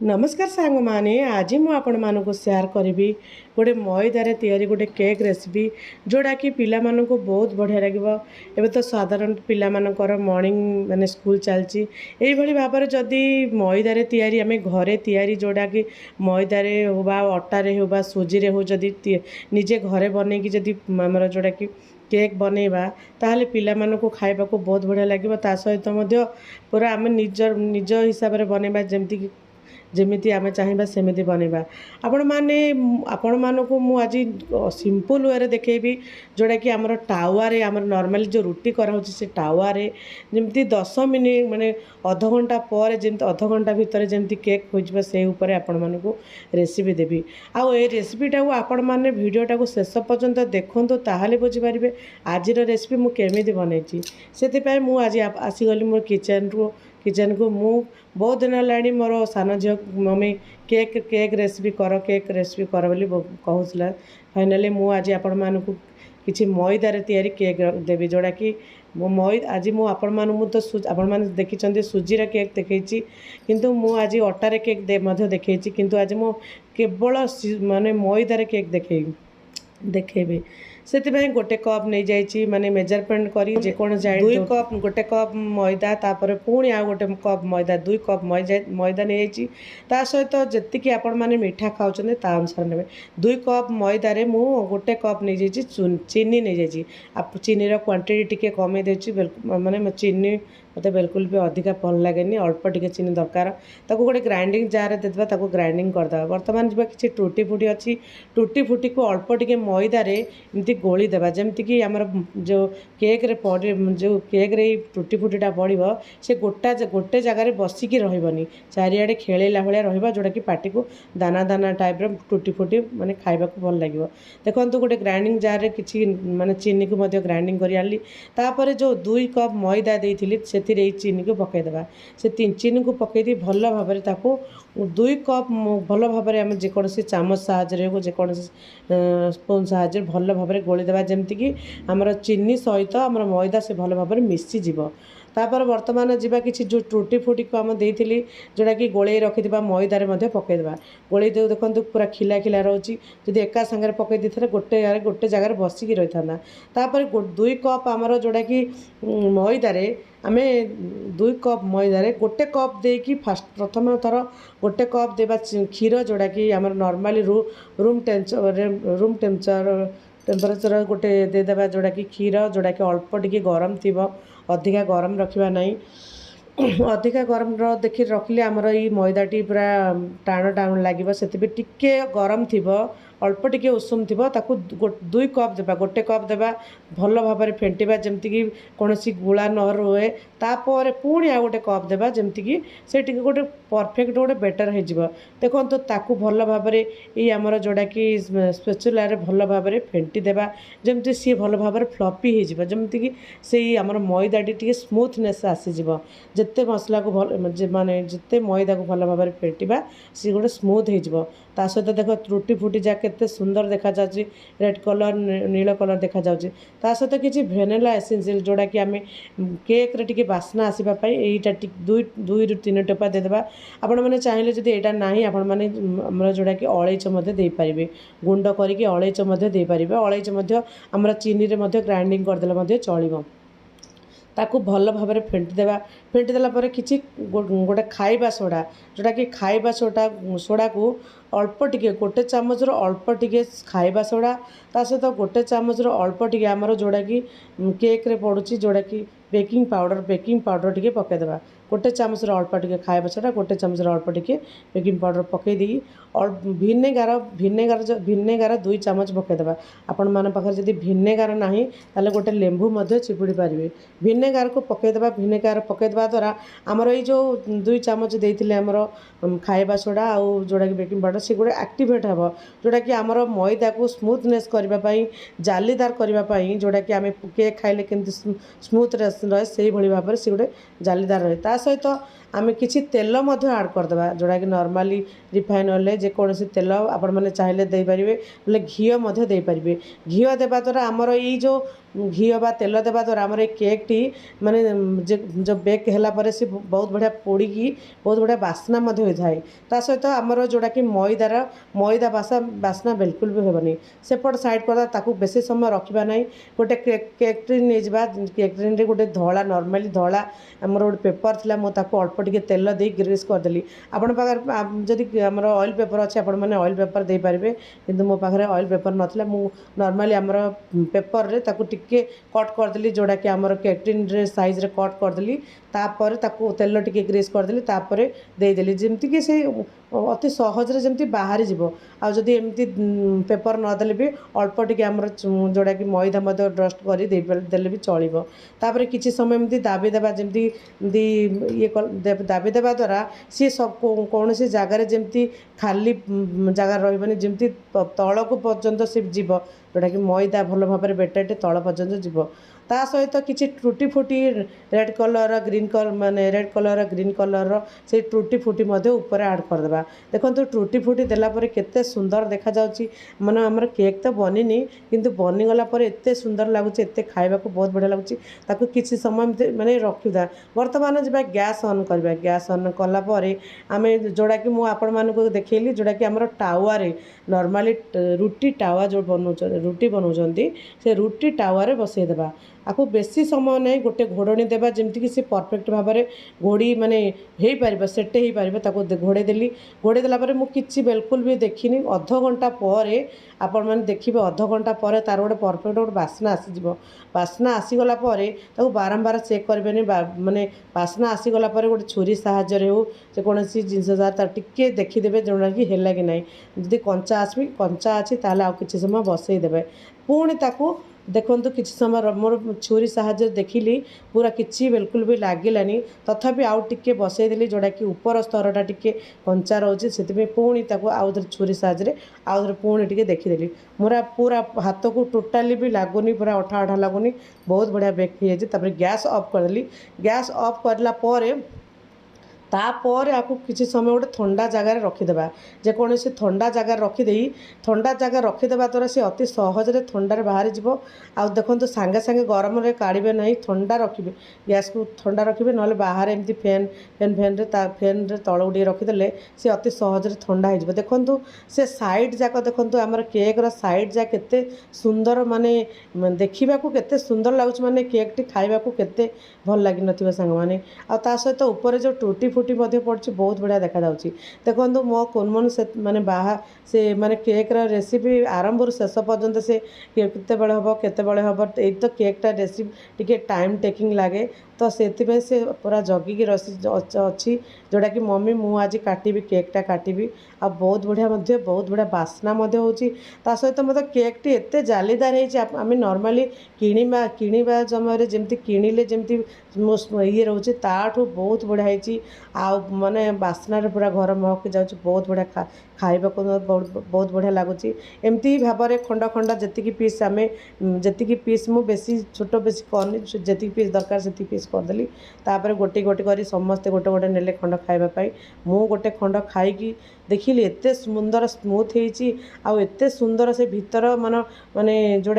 नमस्कार सांग माने आज मु आपण मानक शेयर करी गोटे मैदार तैयारी गोटे केक रेसिपी जोड़ा कि पिला मानक बहुत बढ़िया लगे। एबे तो साधारण पिला मानकर मॉर्निंग माने स्कूल चलती यही भाव में जदि मैदार तैयारी आम घरे तैयारी जोड़ा कि मैदार हो बा अटारे हो बा सुजी रे हो जदि निजे घरे बन कि जदि आमर जोड़ा कि केक बनैबा ताहले पिला मानक खाइबा को बहुत बढ़िया लगे। ता सहित पूरा आम निज हिसाब से बनैबा जमती जमीती आम चाहिए सेमती बनवा आपण मानक आज सिंपल वे देखेबी जोड़ा कि आमर टावारे आमर नॉर्मली जो रुटी कराऊँ से टावारे जमती 10 मिनिट माने अध घंटा पर जमी अध घंटा भितर जमी केक हो से उपर आपण मानक रेसिपी देवी। आउ ए रेसिपीटा आपण मैंने भिडटा को शेष पर्यंत देखूँ ताहले बुझीपारे आज रेसिपी मुझे बनई से मुझे आसीगली मोर किचन को मु बहुत दिन है मोर सान झील मम्मी केक रेसिपी कर बोली कहूला। फाइनाली मु आज आपण मानक किसी मैदार तैयारी केक देवी जोड़ा कि आज मुझे तो आपण मैंने देखी सुजीर केक देखी किंतु मु आज अटारे केक देखी किंतु आज मु केवल माने मैदार केक देखेबी से गोटे कप नहीं जाइए माने मेजरमेंट करी जेकोन जाए 2 कप गोटे कप मैदा तापर पुणी आ गोटे कप मैदा 2 कप मैदा नहीं जाइए सहित जी आपण मैंने मीठा खाऊँ ता अनुसार ने 2 कप मैदारे मु गोटे कप नहीं जाइए चीनी नहीं जाइए चीनी क्वांटिटी टी कमे देती माने चीनी मत बिल्कुल भी अधिका भल लगे अल्प टिके चीनी दरकार ताको गोटे ग्राइंडिंग जार देवा ताको ग्राइंडिंग करदे। बर्तमान जब किसी टूटी फुटी अच्छी टूटी फुटी को अल्प टिके मैदारे एमती गोली देवा जमती कि आमर जो केक रे पड़े जो केक रे टूटी फुटीटा पड़ो से गोटे जगार बसिकी रही चारिआडे खेलला भाया रहा जोटा कि पार्टी को दाना दाना टाइप टूटी फुटी माने खाइबा को भल लगे। देखो गोटे ग्राइंडिंग जार रे किसी माने चीनी को ग्राइंडिंग कर आनली तापर जो 2 कप मैदा देइथिली से चीनी को पकईदेवा से चीनी को पकईदी भल भाव 2 कप भल भाव आम जेकोसी चामच साहाଯ୍य हो जेकोसी स्पून साहाଯ୍य भल भाव गोलीदेवा जमती कि आमर चीनी सहित आमर मैदा से भल भाव मिसीज। तापर बर्तमान जावा कि जो टूटी फुटी को आम देती जोड़ा कि गोले रखि मैदार पकईदेवा गोले दे देखो पूरा खिला खिला रोचे जब एका सांगे पकई दी गोटे जगार बसिकी रही था। तापर 2 कप आमर जोड़ा कि मैदार आम 2 कप मैदार गोटे कप देकी फास्ट प्रथम थर गोटे कप देवा क्षीर जोड़ा कि आम नॉर्मली रूम टेम्परेचर गोटे देदेवा जोड़ा कि क्षीर जोड़ा कि अल्प टिके गरम थी अधिका गरम रखा नहीं अधिका गरम देखी रखिले आमर ये मैदाटी पूरा टाण टाण लगे से टिके गरम थी अल्प टिके उषुम थी 2 कप देवा गोटे कप देवा भल भाव में फेंटा जमती कि कौन गुला न रुए तापर पुणी आ गोटे कप देवा जमती कि से गोटे परफेक्ट गोटे बेटर हो देखो ताकू भल भाव में ये आमर जोड़ा कि स्पेचुलार भल भाव में फेंटी देवा जमती सी भल भाव में फ्लपी हो जमती कि से आमर मैदाटी टी स्मूथनेस आसीज जिते मसला को भल माने जिते मैदा को भल भाव में फेंटा सी गोटे स्मूथ हो सहित देख त्रुटी फुटी जा केते सुंदर देखा जाउची रेड कलर नील कलर देखा जाउची सहित किसी भेनिला एसेंशियल जोड़ा कि आम केक रे टिके बास्ना आसीबा पई एटा 2 ରୁ 3 टोपा देदेबा। आपण माने चाहिए जदि एटा नाही आपण माने हमर जोड़ा कि अलैच मध्य दे पारिबे गुंड करिके अलैच मध्य दे पारिबे अलैच मध्य हमर चीनी रे मध्य ग्राइंडिंग कर देला मध्य चलिबो ताकू भल भाव में फेंटी देला पर किसी गोटे खाइबा सोडा जोटा कि खाइबा सोडा को अल्प टिके गोटे चामच अल्प टिके खाइबा सोडा ता सहित गोटे चामच अल्प टिके आमर जोड़ा कि केक रे पड़ुची जोड़ा कि बेकिंग पाउडर टिके पकईदेवा गोटे चामच अल्प टिके खाइबा सोडा गोटे चामच अल्प टिके बेकिंग पाउडर पकईदी भिनेगार 2 चामच पकईदेवा। आपण मान पाखर जदि भिनेगार नाही ताले गोटे लेंबू मध्य चिपुड़ी पारिबे भिनेगार को पकईदेवा भिनेगार पकईदेवा द्वारा आमर ये जो 2 चामच देइथिले आमर खाइबा सोडा आउ जोड़ा कि बेकिंग पाउडर से गोटे एक्टिवेट हे जोड़ा कि आमर मैदा को स्मूथनेस करने जालीदार करने जोड़ा कि आम केक खाइले केमती स्मूथ रहे से भाव से गोटे जालीदार रहे ता सहित आमे किछि तेल मध्य ऐड करदेबा जोड़ा कि नॉर्मली रिफाइन ऑयल जेकोसी तेल आपण मैंने चाहिए दे पारिबे बोले घी मध्य दे पारिबे घी देवा द्वारा आमर ये जो घी बा तेल देवा द्वारा आमर केक टी माने जो बेक होला पर से बहुत बढ़िया पोड़ी की बहुत बढ़िया बास्ना मध्य होता है ता सहित आमर जोड़ा कि मैदा बास्ना बिल्कुल भी हेबनी सेपट साइड कर ताकू बेसी समय रखा ना गोटे केक ट्रे नहीं जा केक ट्रेन रे गोटे धला नॉर्मली धला आमर गोटे पेपर थिला मो ताकू अल्प टिके तेल दे ग्रीस करदेली आपण पाखर जदि आमर ऑयल पेपर अच्छे आपण मैंने ऑयल पेपर दे पारिबे किंतु मो पाखरे ऑयल पेपर नथिला मु नॉर्मली आमर पेपर रे ताकू टिके कट करदेली जोड़ा कि आमर केक टिन रे साइज रे कट करदेली तापर ताकू तेल टिके ग्रीस करदेली तापर देदेली जेमति कि से अति सहज रे जेमति बाहरी जीवो आ जदि एमति पेपर न देले भी अल्प टिके आमर जोड़ा कि मैदा मध्य डस्ट करी देले भी चलिबो तापर किछि समय एमति दाबी देबा जेमति ये दाबी देबा द्वारा सी सब कौन सी जगार जेमति खाली जगह रही जमती तल को पर्यंत सी जीव जोटा कि मैदा भल भाव में बेटर तल पर्यंत जीव ता सहित किसी टूटी फुटी रेड कलर ग्रीन कलर माने रेड कलर ग्रीन कलर से टूटी फुटी ऊपर ऐड करदेबा देखो टूटी फुटी देलापर केते सुंदर देखा जाउची माने हमर केक तो बनिनी किंतु बनीगला पर एते सुंदर लगुच एते खाइबा को बहुत बढ़िया लगुच ताकू किसी समय माने रखिदा वर्तमान जब गैस ऑन करबा गैस ऑन कला परे आमे जोड़ा कि मु आपण मानको देखैली जोड़ा कि हमर टावा रे नॉर्मली रुटी टावा जो बनौ रुटी बनाउछंती से रुटी टावा रे बसै देबा आपको बेसी समय नहीं गोटे घोड़णी देवा जमती कि सी परफेक्ट भाव में घोड़ी माने हो पार सेटे हो पार घोड़े देली घोड़े देला मुझे बिल्कुल भी देखनी अध घंटा पर आपण मैंने देखिए अध घंटा पर तार गोटे परफेक्ट गोटे बास्ना आसीज बास्ना आसीगला बारंबार चेक करें माने बास्ना आसीगला गोटे छुरी साहाय्य हो जेकोसी जिनस टिके देखीदे जोड़ा कि है कि ना जदि कंचा आसबी कंचा अच्छी ताल आ कि समय बसईदे पुणी ताकू देखो किसी समय मोर छुरी साहाଯ୍य देखिली पूरा किसी बिल्कुल भी लगिलानी तथापि आउ टिके बसईदेली जोड़ा कि ऊपर स्तरटा टिके कंचा रोचे से पुणी आउ थे छुरी साहाଯ୍य आउ थे पुणी टिके देखीदेली मोरा पूरा हाथ को टोटाली भी लगुनि पूरा अठा अठा लगुनि बहुत बढ़िया बेक हो जाए गैस ऑफ करदेली गैस ऑफ करला तापर आपको किसी समय गोटे ठंडा जगार रखीदेवा जेकोसी ठंडा जगार रखीदे ठंडा जगह रखीदेवा द्वारा सी अति सहजरे ठंडार बाहरी जीव आउ देखो सांगे सांगे गरम रे काढ़े ना ठंडा रखिए गैस को ठंडा रखिए ना बाहर एमती फैन रे तल उड़े रखीदे सी अति सहजरे ठंडा हो देखो से साइड जाक देखो आमर केक रो साइड जा केते सुंदर माने देखा केते सुंदर लगुच माने केक टी खाइबा को केते भल लगी नथिबा सांग माने आ ता सहित ऊपर जो टूटी फुटी पड़ी बहुत बढ़िया देखा जाउची देखो मो कोनमन से माने बाहा से माने केक रो रेसिपी आरंभ रू शेष पर्यंत से केते बेले हबो ए तो केक टा रेसिपी टिके टाइम टेकिंग लागे तो से पूरा जगिकी अच्छी जोड़ा कि मम्मी मु आज काटिबी केक टा काटिबी आ बहुत बढ़िया बास्ना होता सहित मत केक टी एते जालीदार होमें नॉर्मली किणवा समय जमती किणिले जमती ये रोचे ताठू बहुत बढ़िया आ माने बास्ना पूरा घर महकी जाऊँ बहुत बढ़िया खाइबा को बहुत बढ़िया लगुच एमती भाव में खंड खंड जी पीस आम जी पीस मु बेसी छोट बेसी करनी जी पीस दरकार से पीस करदेली तापर गोटे गोटे कर समस्ते गोटे गोटे नेले खंड खाइबापी मु गोटे खंड खाई देखिली एते सुंदर स्मूथ होती आउ एते सुंदर से भीतर माने जोड़ा